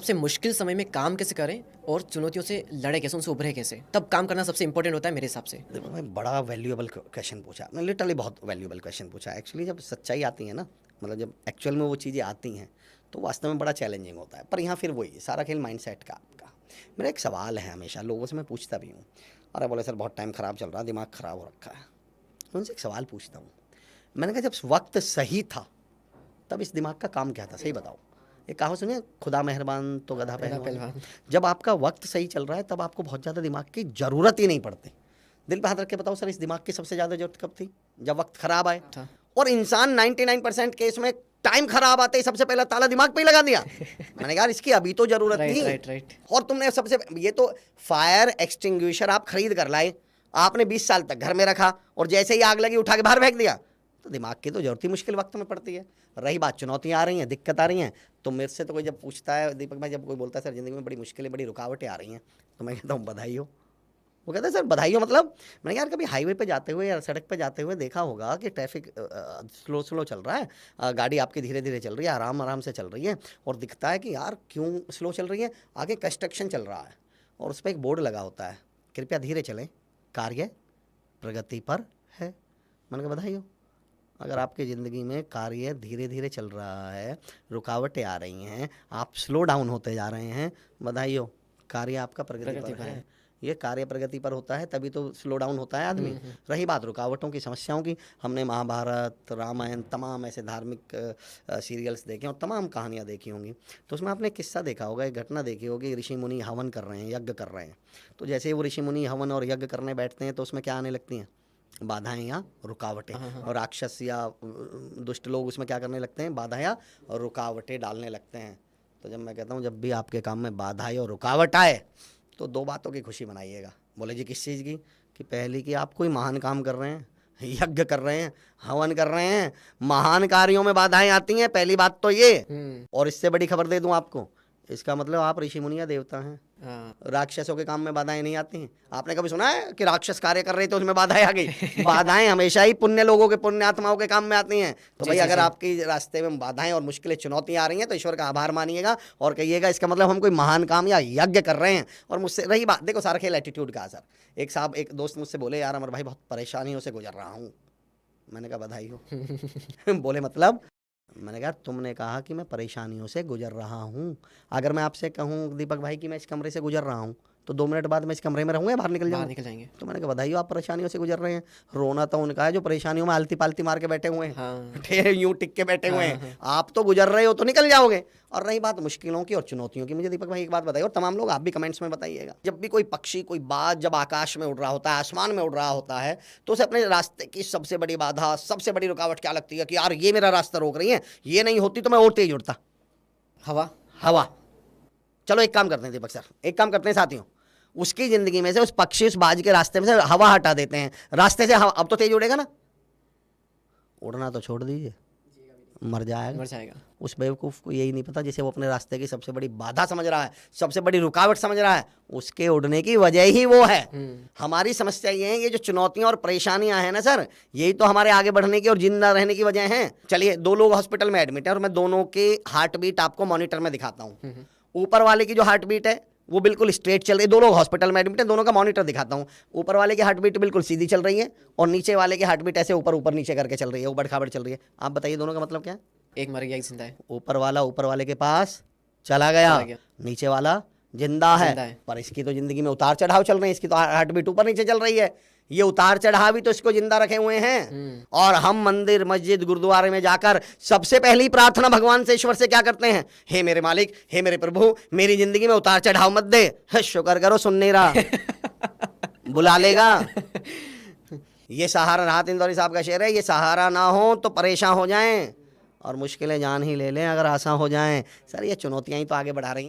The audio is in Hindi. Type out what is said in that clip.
सबसे मुश्किल समय में काम कैसे करें और चुनौतियों से लड़े कैसे, उनसे उभरे कैसे, तब काम करना सबसे इंपॉर्टेंट होता है मेरे हिसाब से। देखो भाई, बड़ा वैल्यूएबल क्वेश्चन पूछा आपने, लिटरली बहुत वैल्यूएबल क्वेश्चन पूछा। एक्चुअली जब सच्चाई आती है ना, मतलब जब एक्चुअल में वो चीज़ें आती हैं तो वास्तव में बड़ा चैलेंजिंग होता है। पर यहाँ फिर वही सारा खेल माइंडसेट का आपका। मेरा एक सवाल है, हमेशा लोगों से मैं पूछता भी हूँ, अरे बोले सर बहुत टाइम ख़राब चल रहा है, दिमाग ख़राब हो रखा है। मैं उनसे एक सवाल पूछता हूँ, मैंने कहा जब वक्त सही था तब इस दिमाग का काम क्या था, सही बताओ। एक कहावत सुनिए, खुदा मेहरबान तो गधा पहलवान। जब आपका वक्त सही चल रहा है तब आपको बहुत ज़्यादा दिमाग की ज़रूरत ही नहीं पड़ती। दिल पे हाथ रख के बताओ सर, इस दिमाग की सबसे ज़्यादा जरूरत कब थी? जब वक्त खराब आए था। और इंसान 99% केस में टाइम खराब आते ही सबसे पहला ताला दिमाग पे ही लगा दिया। मैंने कहा इसकी अभी तो जरूरत थी। राइट। और तुमने सबसे, ये तो फायर एक्सटिंग्विशर आप खरीद कर लाए, आपने 20 साल तक घर में रखा और जैसे ही आग लगी उठा के बाहर फेंक दिया। तो दिमाग की तो जरूरत ही मुश्किल वक्त में पड़ती है। रही बात चुनौतियाँ आ रही हैं, दिक्कत आ रही हैं, तो मेरे से तो कोई जब पूछता है, दीपक भाई जब कोई बोलता है सर ज़िंदगी में बड़ी मुश्किलें, बड़ी रुकावटें आ रही हैं, तो मैं कहता हूँ बधाई हो। वो कहते हैं सर बधाई हो मतलब? मैंने यार कभी हाईवे पे जाते हुए या सड़क पे जाते हुए देखा होगा कि ट्रैफिक स्लो चल रहा है, गाड़ी आपकी धीरे धीरे चल रही है, आराम से चल रही है, और दिखता है कि यार क्यों स्लो चल रही है, आगे कंस्ट्रक्शन चल रहा है और उस पर एक बोर्ड लगा होता है, कृपया धीरे चलें, कार्य प्रगति पर है। मैंने कहा बधाई हो। अगर आपकी ज़िंदगी में कार्य धीरे धीरे चल रहा है, रुकावटें आ रही हैं, आप स्लो डाउन होते जा रहे हैं, बधाई हो, कार्य आपका प्रगति पर है। ये कार्य प्रगति पर होता है तभी तो स्लो डाउन होता है आदमी। रही बात रुकावटों की, समस्याओं की, हमने महाभारत, रामायण, तमाम ऐसे धार्मिक सीरियल्स देखे और तमाम कहानियाँ देखी होंगी, तो उसमें आपने किस्सा देखा होगा, एक घटना देखी होगी, ऋषि मुनि हवन कर रहे हैं, यज्ञ कर रहे हैं। तो जैसे ही वो ऋषि मुनि हवन और यज्ञ करने बैठते हैं तो उसमें क्या आने लगती हैं? बाधाएं या रुकावटें। और राक्षस या दुष्ट लोग उसमें क्या करने लगते हैं? बाधा या रुकावटें डालने लगते हैं। तो जब मैं कहता हूँ जब भी आपके काम में बाधा और रुकावट आए तो दो बातों की खुशी मनाइएगा। बोले जी किस चीज़ की? कि पहली कि आप कोई महान काम कर रहे हैं, यज्ञ कर रहे हैं, हवन कर रहे हैं, महान कार्यों में बाधाएं आती हैं, पहली बात तो ये। और इससे बड़ी खबर दे दूं आपको, इसका मतलब आप ऋषि मुनि या देवता हैं। राक्षसों के काम में बाधाएं नहीं आती हैं। आपने कभी सुना है कि राक्षस कार्य कर रहे थे उसमें बाधाएं आ गई? बाधाएं हमेशा ही पुण्य लोगों के, पुण्य आत्माओं के काम में आती हैं। तो भाई अगर आपके रास्ते में बाधाएं और मुश्किलें, चुनौतियां आ रही हैं तो ईश्वर का आभार मानिएगा और कहिएगा इसका मतलब हम कोई महान काम या यज्ञ कर रहे हैं। और मुझसे रही बात, देखो सारा खेल एटीट्यूड का असर। एक साहब, एक दोस्त मुझसे बोले यार अमर भाई बहुत परेशानियों से गुजर रहा हूँ। मैंने कहा बधाई हो। बोले मतलब? मैंने कहा तुमने कहा कि मैं परेशानियों से गुजर रहा हूँ, अगर मैं आपसे कहूँ दीपक भाई कि मैं इस कमरे से गुजर रहा हूँ तो 2 मिनट बाद मैं इस कमरे में रहूँगा, बाहर निकल जाएंगे। तो मैंने कहा बधाई हो, आप परेशानियों से गुजर रहे हैं। रोना तो उनका है जो परेशानियों में आलती पालती मार के बैठे हुए हैं, यूं टिक के बैठे हुए हैं। आप तो गुजर रहे हो तो निकल जाओगे। और रही बात मुश्किलों की और चुनौतियों की, मुझे दीपक भाई एक बात बताइए, और तमाम लोग आप भी कमेंट्स में बताइएगा, जब भी कोई पक्षी, कोई बाज जब आकाश में उड़ रहा होता है, आसमान में उड़ रहा होता है, तो उसे अपने रास्ते की सबसे बड़ी बाधा, सबसे बड़ी रुकावट क्या लगती है? कि यार ये मेरा रास्ता रोक रही है, ये नहीं होती तो मैं और तेज उड़ता। हवा। चलो एक काम करते हैं दीपक सर, एक काम करते हैं साथियों, उसकी जिंदगी में से, उस पक्षी, उस बाज के रास्ते में से हवा हटा देते हैं, रास्ते से हवा, अब तो तेज उड़ेगा ना? उड़ना तो छोड़ दीजिए, मर जाएगा। उस बेवकूफ़ को यही नहीं पता, जिसे वो अपने रास्ते की सबसे बड़ी बाधा समझ रहा है, सबसे बड़ी रुकावट समझ रहा है, उसके उड़ने की वजह ही वो है। हमारी समस्या ये है, ये जो चुनौतियां और परेशानियां हैं ना सर, यही तो हमारे आगे बढ़ने की और जिंदा रहने की वजह हैं। चलिए 2 लोग हॉस्पिटल में एडमिट है और मैं दोनों के हार्ट बीट आपको मॉनिटर में दिखाता हूँ। ऊपर वाले की जो हार्ट बीट है वो बिल्कुल स्ट्रेट चल रही है, 2 लोग हॉस्पिटल में एडमिट है, दोनों का मॉनिटर दिखाता हूँ। ऊपर वाले की हार्ट बीट बिल्कुल सीधी चल रही है और नीचे वाले की हार्ट बीट ऐसे ऊपर ऊपर नीचे करके चल रही है, ऊबड़ खाबड़ चल रही है। आप बताइए दोनों का मतलब क्या है? एक मर गया, एक जिंदा है। ऊपर वाला ऊपर वाले के पास चला गया, नीचे वाला जिंदा है। पर इसकी तो जिंदगी में उतार चढ़ाव चल रहे हैं, इसकी तो हार्ट बीट ऊपर नीचे चल रही है, ये उतार चढ़ाव ही तो इसको जिंदा रखे हुए हैं। और हम मंदिर, मस्जिद, गुरुद्वारे में जाकर सबसे पहली प्रार्थना भगवान से, ईश्वर से क्या करते हैं? हे मेरे मालिक, हे मेरे प्रभु, मेरी जिंदगी में उतार चढ़ाव मत दे। शुक्र करो सुन नहीं रहा, बुला लेगा। ये सहारा, राहत इंदौरी साहब का शेर है, ये सहारा ना हो तो परेशान हो जाएं और मुश्किलें जान ही ले लें अगर आसान हो जाएं। सर ये चुनौतियां ही तो आगे बढ़ा रही हैं।